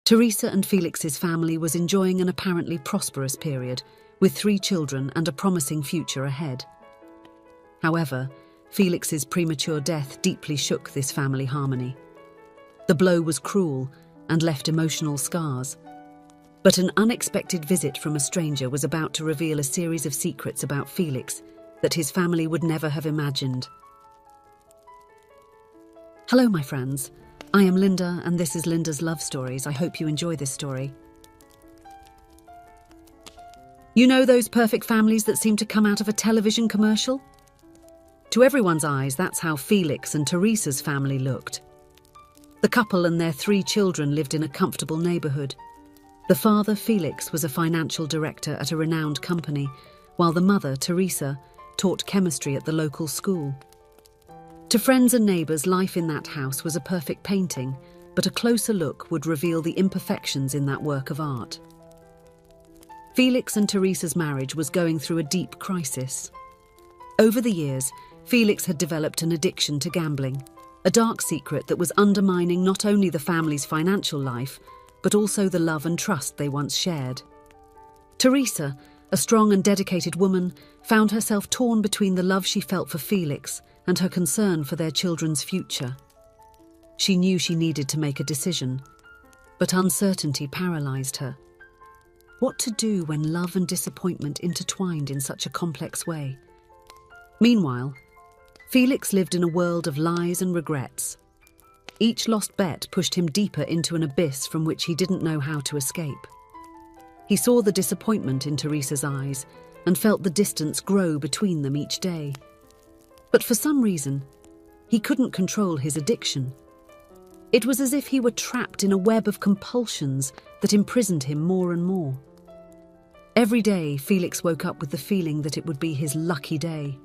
Teresa and Felix's family was enjoying an apparently prosperous period, with 3 children and a promising future ahead. However, Felix's premature death deeply shook this family harmony. The blow was cruel and left emotional scars. But an unexpected visit from a stranger was about to reveal a series of secrets about Felix that his family would never have imagined. Hello, my friends. I am Linda, and this is Linda's Love Stories. I hope you enjoy this story. You know those perfect families that seem to come out of a television commercial? To everyone's eyes, that's how Felix and Teresa's family looked. The couple and their 3 children lived in a comfortable neighborhood. The father, Felix, was a financial director at a renowned company, while the mother, Teresa, taught chemistry at the local school. To friends and neighbours, life in that house was a perfect painting, but a closer look would reveal the imperfections in that work of art. Felix and Teresa's marriage was going through a deep crisis. Over the years, Felix had developed an addiction to gambling, a dark secret that was undermining not only the family's financial life, but also the love and trust they once shared. Teresa, a strong and dedicated woman, found herself torn between the love she felt for Felix and her concern for their children's future. She knew she needed to make a decision, but uncertainty paralyzed her. What to do when love and disappointment intertwined in such a complex way? Meanwhile, Felix lived in a world of lies and regrets. Each lost bet pushed him deeper into an abyss from which he didn't know how to escape. He saw the disappointment in Teresa's eyes and felt the distance grow between them each day. But for some reason, he couldn't control his addiction. It was as if he were trapped in a web of compulsions that imprisoned him more and more. Every day, Felix woke up with the feeling that it would be his lucky day.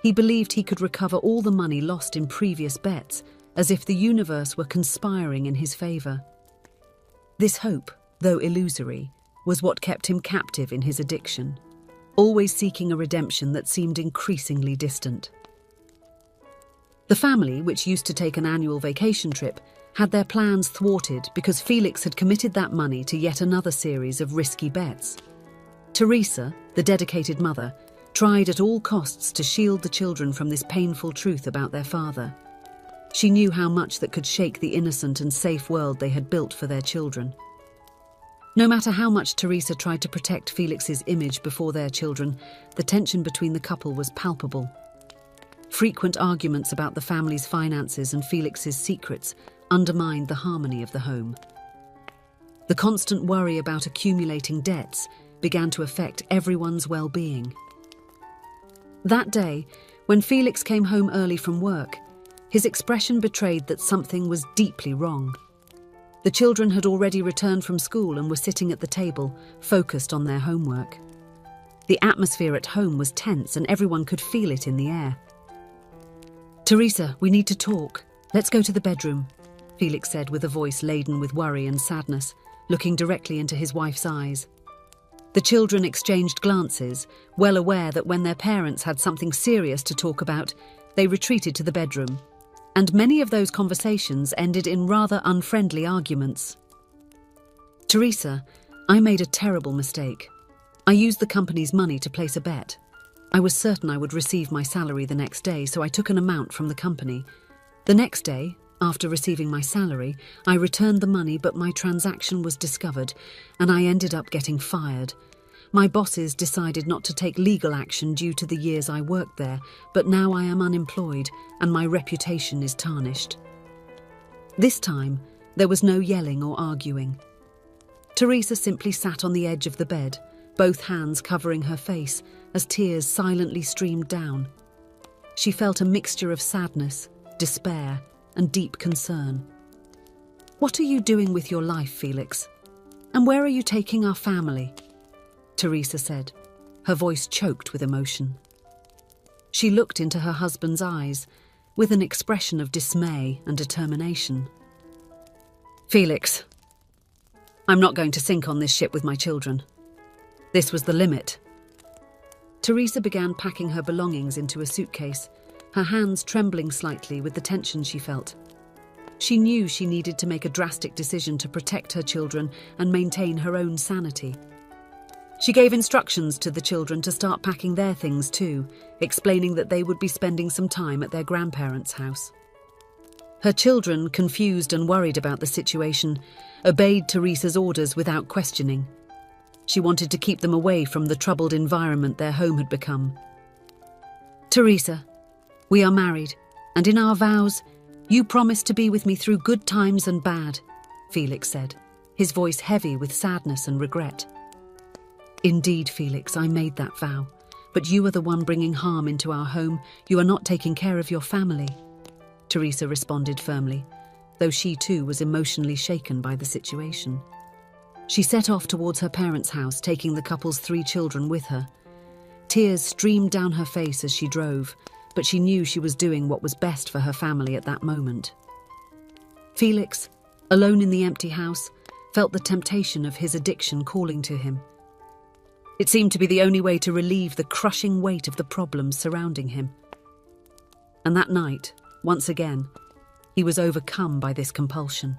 He believed he could recover all the money lost in previous bets, as if the universe were conspiring in his favour. This hope, though illusory, was what kept him captive in his addiction, always seeking a redemption that seemed increasingly distant. The family, which used to take an annual vacation trip, had their plans thwarted because Felix had committed that money to yet another series of risky bets. Teresa, the dedicated mother, tried at all costs to shield the children from this painful truth about their father. She knew how much that could shake the innocent and safe world they had built for their children. No matter how much Teresa tried to protect Felix's image before their children, the tension between the couple was palpable. Frequent arguments about the family's finances and Felix's secrets undermined the harmony of the home. The constant worry about accumulating debts began to affect everyone's well-being. That day, when Felix came home early from work, his expression betrayed that something was deeply wrong. The children had already returned from school and were sitting at the table, focused on their homework. The atmosphere at home was tense and everyone could feel it in the air. "Teresa, we need to talk. Let's go to the bedroom," Felix said with a voice laden with worry and sadness, looking directly into his wife's eyes. The children exchanged glances, well aware that when their parents had something serious to talk about, they retreated to the bedroom, and many of those conversations ended in rather unfriendly arguments. "Teresa, I made a terrible mistake. I used the company's money to place a bet. I was certain I would receive my salary the next day, so I took an amount from the company. The next day, after receiving my salary, I returned the money, but my transaction was discovered, and I ended up getting fired. My bosses decided not to take legal action due to the years I worked there, but now I am unemployed, and my reputation is tarnished." This time, there was no yelling or arguing. Teresa simply sat on the edge of the bed, both hands covering her face, as tears silently streamed down. She felt a mixture of sadness, despair, and deep concern. "What are you doing with your life, Felix? And where are you taking our family?" Teresa said, her voice choked with emotion. She looked into her husband's eyes with an expression of dismay and determination. "Felix, I'm not going to sink on this ship with my children. This was the limit." Teresa began packing her belongings into a suitcase, her hands trembling slightly with the tension she felt. She knew she needed to make a drastic decision to protect her children and maintain her own sanity. She gave instructions to the children to start packing their things too, explaining that they would be spending some time at their grandparents' house. Her children, confused and worried about the situation, obeyed Teresa's orders without questioning. She wanted to keep them away from the troubled environment their home had become. "Teresa, we are married, and in our vows, you promised to be with me through good times and bad," Felix said, his voice heavy with sadness and regret. "Indeed, Felix, I made that vow, but you are the one bringing harm into our home. You are not taking care of your family," Teresa responded firmly, though she too was emotionally shaken by the situation. She set off towards her parents' house, taking the couple's 3 children with her. Tears streamed down her face as she drove, but she knew she was doing what was best for her family at that moment. Felix, alone in the empty house, felt the temptation of his addiction calling to him. It seemed to be the only way to relieve the crushing weight of the problems surrounding him. And that night, once again, he was overcome by this compulsion.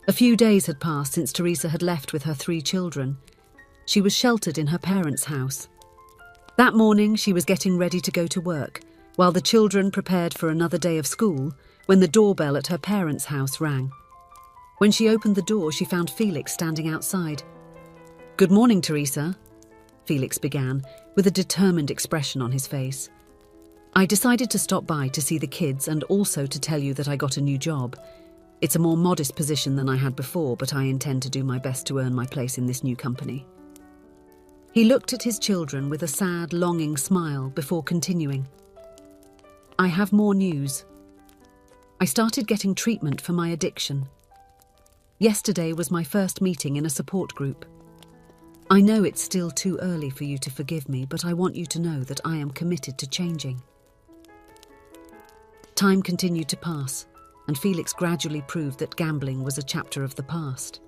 A few days had passed since Teresa had left with her 3 children. She was sheltered in her parents' house. That morning, she was getting ready to go to work, while the children prepared for another day of school, when the doorbell at her parents' house rang. When she opened the door, she found Felix standing outside. "Good morning, Teresa," Felix began, with a determined expression on his face. "I decided to stop by to see the kids and also to tell you that I got a new job. It's a more modest position than I had before, but I intend to do my best to earn my place in this new company." He looked at his children with a sad, longing smile before continuing. "I have more news. I started getting treatment for my addiction. Yesterday was my first meeting in a support group. I know it's still too early for you to forgive me, but I want you to know that I am committed to changing." Time continued to pass, and Felix gradually proved that gambling was a chapter of the past.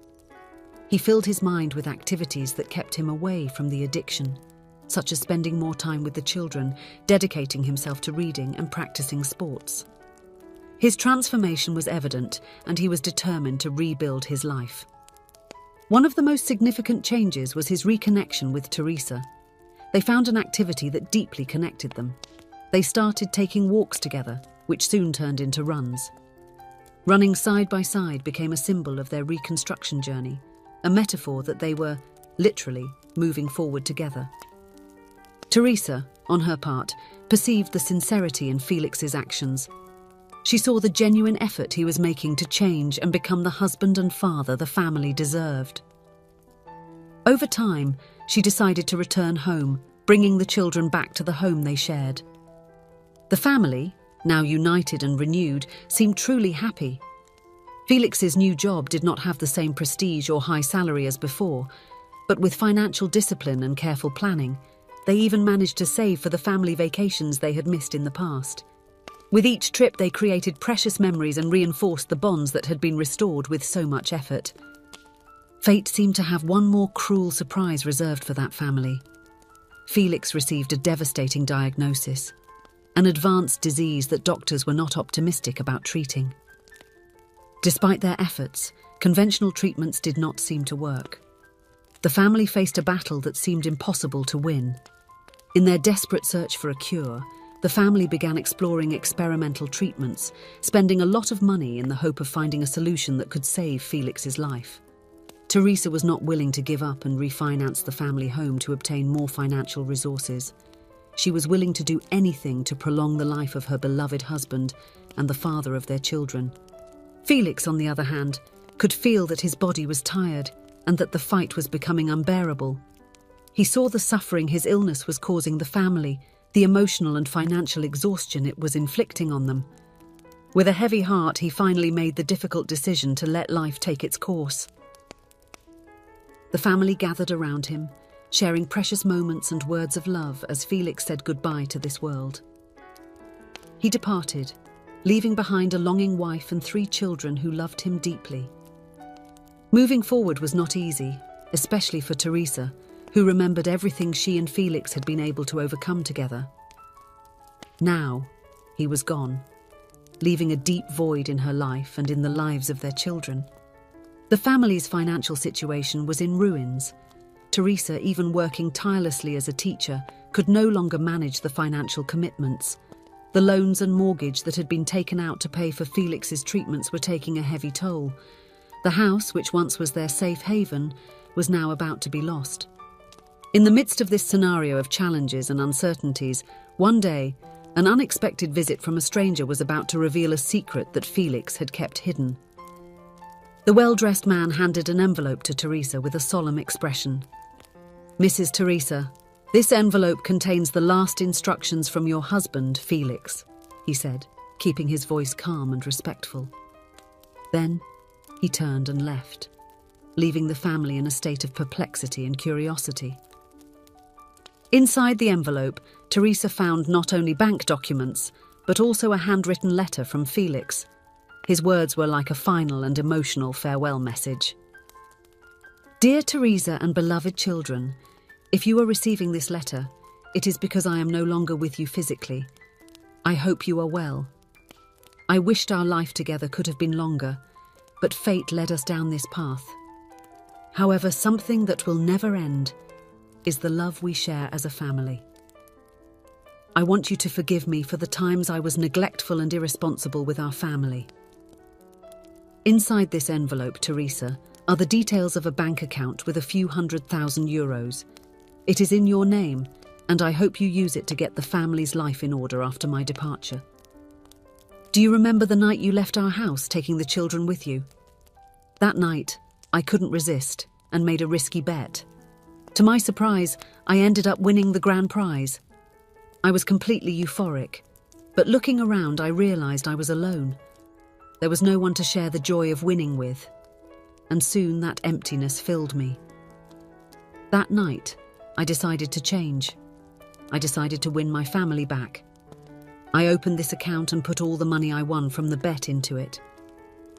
He filled his mind with activities that kept him away from the addiction, such as spending more time with the children, dedicating himself to reading and practicing sports. His transformation was evident, and he was determined to rebuild his life. One of the most significant changes was his reconnection with Teresa. They found an activity that deeply connected them. They started taking walks together, which soon turned into runs. Running side by side became a symbol of their reconstruction journey, a metaphor that they were, literally, moving forward together. Teresa, on her part, perceived the sincerity in Felix's actions. She saw the genuine effort he was making to change and become the husband and father the family deserved. Over time, she decided to return home, bringing the children back to the home they shared. The family, now united and renewed, seemed truly happy. Felix's new job did not have the same prestige or high salary as before, but with financial discipline and careful planning, they even managed to save for the family vacations they had missed in the past. With each trip, they created precious memories and reinforced the bonds that had been restored with so much effort. Fate seemed to have one more cruel surprise reserved for that family. Felix received a devastating diagnosis, an advanced disease that doctors were not optimistic about treating. Despite their efforts, conventional treatments did not seem to work. The family faced a battle that seemed impossible to win. In their desperate search for a cure, the family began exploring experimental treatments, spending a lot of money in the hope of finding a solution that could save Felix's life. Teresa was not willing to give up and refinance the family home to obtain more financial resources. She was willing to do anything to prolong the life of her beloved husband and the father of their children. Felix, on the other hand, could feel that his body was tired and that the fight was becoming unbearable. He saw the suffering his illness was causing the family, the emotional and financial exhaustion it was inflicting on them. With a heavy heart, he finally made the difficult decision to let life take its course. The family gathered around him, sharing precious moments and words of love as Felix said goodbye to this world. He departed, leaving behind a longing wife and 3 children who loved him deeply. Moving forward was not easy, especially for Teresa, who remembered everything she and Felix had been able to overcome together. Now, he was gone. leaving a deep void in her life and in the lives of their children. The family's financial situation was in ruins. Teresa, even working tirelessly as a teacher, could no longer manage the financial commitments. The loans and mortgage that had been taken out to pay for Felix's treatments were taking a heavy toll. The house, which once was their safe haven, was now about to be lost. In the midst of this scenario of challenges and uncertainties, one day, an unexpected visit from a stranger was about to reveal a secret that Felix had kept hidden. The well-dressed man handed an envelope to Teresa with a solemn expression. "Mrs. Teresa, this envelope contains the last instructions from your husband, Felix," he said, keeping his voice calm and respectful. Then he turned and left, leaving the family in a state of perplexity and curiosity. Inside the envelope, Teresa found not only bank documents, but also a handwritten letter from Felix. His words were like a final and emotional farewell message. "Dear Teresa and beloved children, if you are receiving this letter, it is because I am no longer with you physically. I hope you are well. I wished our life together could have been longer, but fate led us down this path. However, something that will never end is the love we share as a family. I want you to forgive me for the times I was neglectful and irresponsible with our family." Inside this envelope, Teresa, are the details of a bank account with a few €100,000. It is in your name, and I hope you use it to get the family's life in order after my departure. Do you remember the night you left our house, taking the children with you? That night, I couldn't resist and made a risky bet. To my surprise, I ended up winning the grand prize. I was completely euphoric, but looking around, I realized I was alone. There was no one to share the joy of winning with, and soon that emptiness filled me. That night, I decided to change. I decided to win my family back. I opened this account and put all the money I won from the bet into it.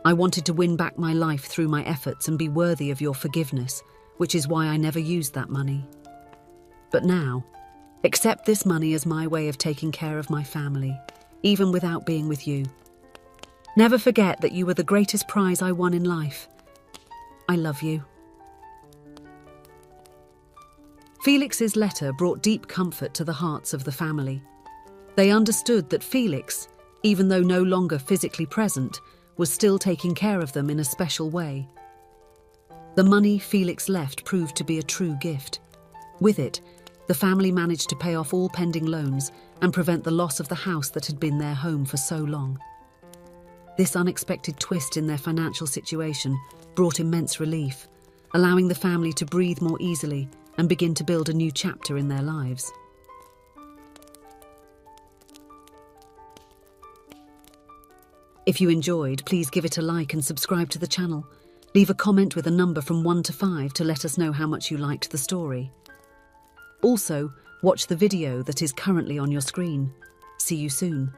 I wanted to win back my life through my efforts and be worthy of your forgiveness, which is why I never used that money. But now, accept this money as my way of taking care of my family, even without being with you. Never forget that you were the greatest prize I won in life. I love you." Felix's letter brought deep comfort to the hearts of the family. They understood that Felix, even though no longer physically present, was still taking care of them in a special way. The money Felix left proved to be a true gift. With it, the family managed to pay off all pending loans and prevent the loss of the house that had been their home for so long. This unexpected twist in their financial situation brought immense relief, allowing the family to breathe more easily and begin to build a new chapter in their lives. If you enjoyed, please give it a like and subscribe to the channel. Leave a comment with a number from 1 to 5 to let us know how much you liked the story. Also, watch the video that is currently on your screen. See you soon.